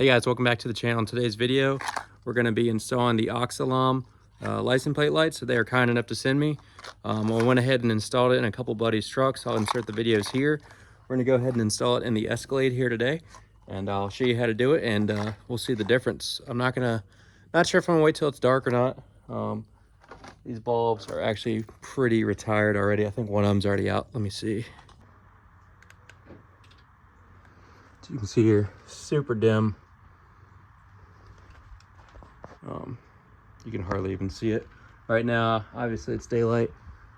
Hey guys, welcome back to the channel. In today's video, we're going to be installing the Oxilam license plate lights that they are kind enough to send me. I went ahead and installed it in a couple buddies' trucks. I'll insert the videos here. We're going to go ahead and install it in the Escalade here today, and I'll show you how to do it, and we'll see the difference. I'm not sure if I'm going to wait till it's dark or not. These bulbs are actually pretty retired already. I think one of them's already out. Let me see. As you can see here, super dim. You can hardly even see it right now. Obviously it's daylight.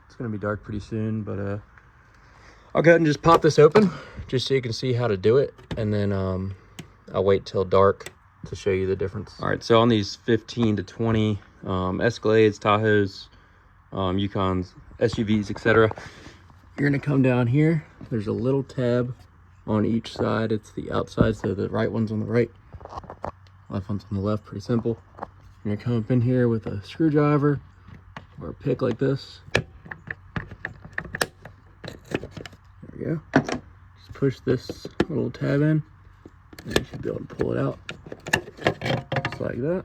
It's gonna be dark pretty soon, but I'll go ahead and just pop this open just so you can see how to do it, and then I'll wait till dark to show you the difference. All right, so on these 15 to 20 Escalades, Tahoes, Yukons, SUVs, etc., you're gonna come down here. There's a little tab on each side. It's the outside, so the right one's on the right, left one's on the left. Pretty simple. You're gonna come up in here with a screwdriver or a pick like this. There we go. Just push this little tab in, and you should be able to pull it out just like that.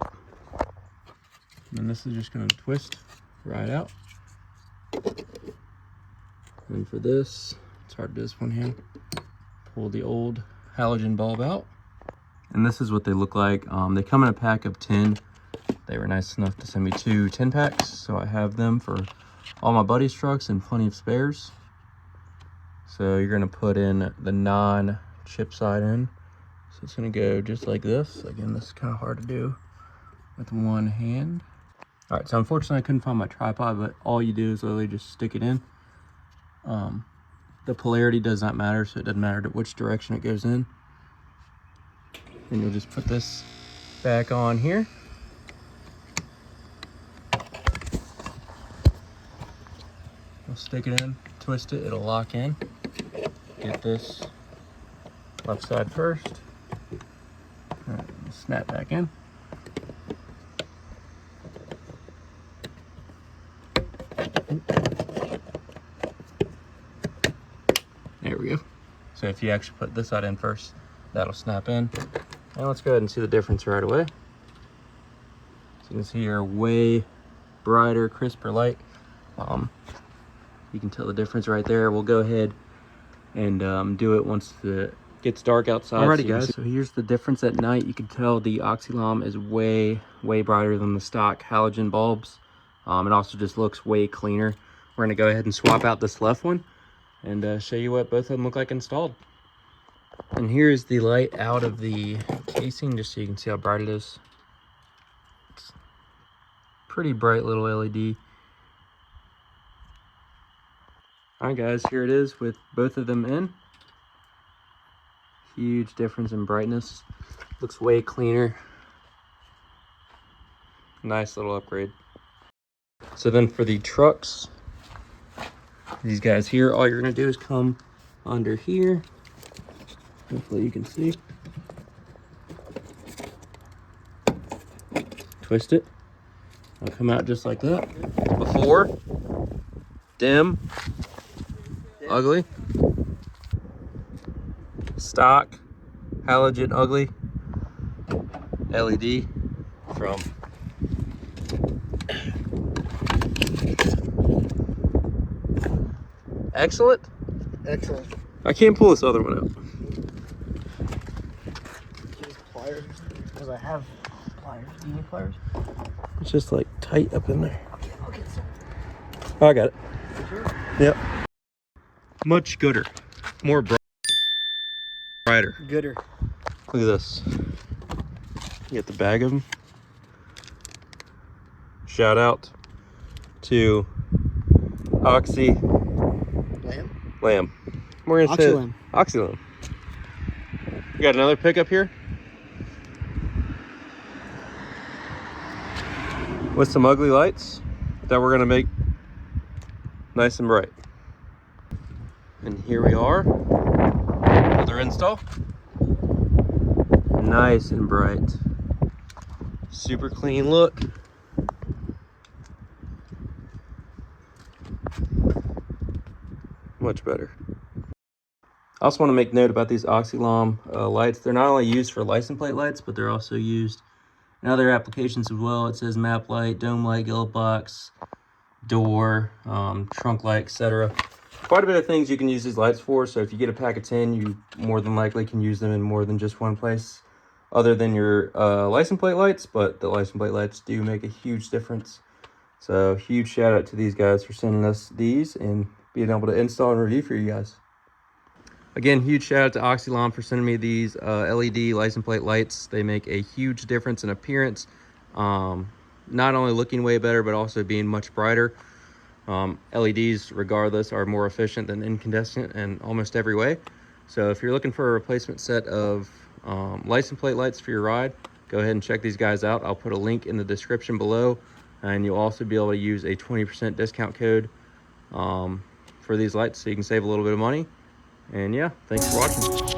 And then this is just gonna twist right out. And for this, it's hard to do this one hand. Pull the old halogen bulb out. And this is what they look like. They come in a pack of 10. They were nice enough to send me 2 10 packs, so I have them for all my buddies' trucks and plenty of spares. So you're gonna put in the non-chip side in. So it's gonna go just like this. Again, this is kind of hard to do with one hand. All right, so unfortunately I couldn't find my tripod, but all you do is literally just stick it in. The polarity does not matter, so it doesn't matter which direction it goes in. And you'll just put this back on here. We'll stick it in, twist it, it'll lock in. Get this left side first. All right, snap back in. There we go. So if you actually put this side in first, that'll snap in. And let's go ahead and see the difference right away. So you can see here, way brighter, crisper light. You can tell the difference right there. We'll go ahead and do it once it gets dark outside. Alrighty guys, so here's the difference at night. You can tell the Oxilam is way brighter than the stock halogen bulbs. It also just looks way cleaner. We're gonna go ahead and swap out this left one and show you what both of them look like installed. And here's the light out of the casing, just so you can see how bright it is. It's pretty bright little LED. All right guys, here it is with both of them in. Huge difference in brightness. Looks way cleaner. Nice little upgrade. So then for the trucks, these guys here, all you're gonna do is come under here. Hopefully you can see. Twist it. It'll come out just like that. Before, dim, ugly. Stock, halogen, ugly. LED from excellent. Excellent. I can't pull this other one out. Use pliers, because I have pliers. Do you need pliers? It's just like tight up in there. I'll get some. Oh, I got it. Sure. Yep. Much gooder. More brighter. Gooder. Look at this. You get the bag of them. Shout out to Lamb. We're gonna say Oxilam. We got another pickup here with some ugly lights that we're gonna make nice and bright. And here we are, another install. Nice and bright. Super clean look. Much better. I also want to make note about these Oxilam lights. They're not only used for license plate lights, but they're also used in other applications as well. It says map light, dome light, yellow box, door, trunk light, etc. Quite a bit of things you can use these lights for. So if you get a pack of 10, you more than likely can use them in more than just one place other than your license plate lights, but the license plate lights do make a huge difference. So huge shout out to these guys for sending us these and being able to install and review for you guys. Again, huge shout out to Oxilam for sending me these LED license plate lights. They make a huge difference in appearance. Not only looking way better, but also being much brighter. LEDs, regardless, are more efficient than incandescent in almost every way. So if you're looking for a replacement set of license plate lights for your ride, go ahead and check these guys out. I'll put a link in the description below, and you'll also be able to use a 20% discount code for these lights so you can save a little bit of money. And yeah, thanks for watching.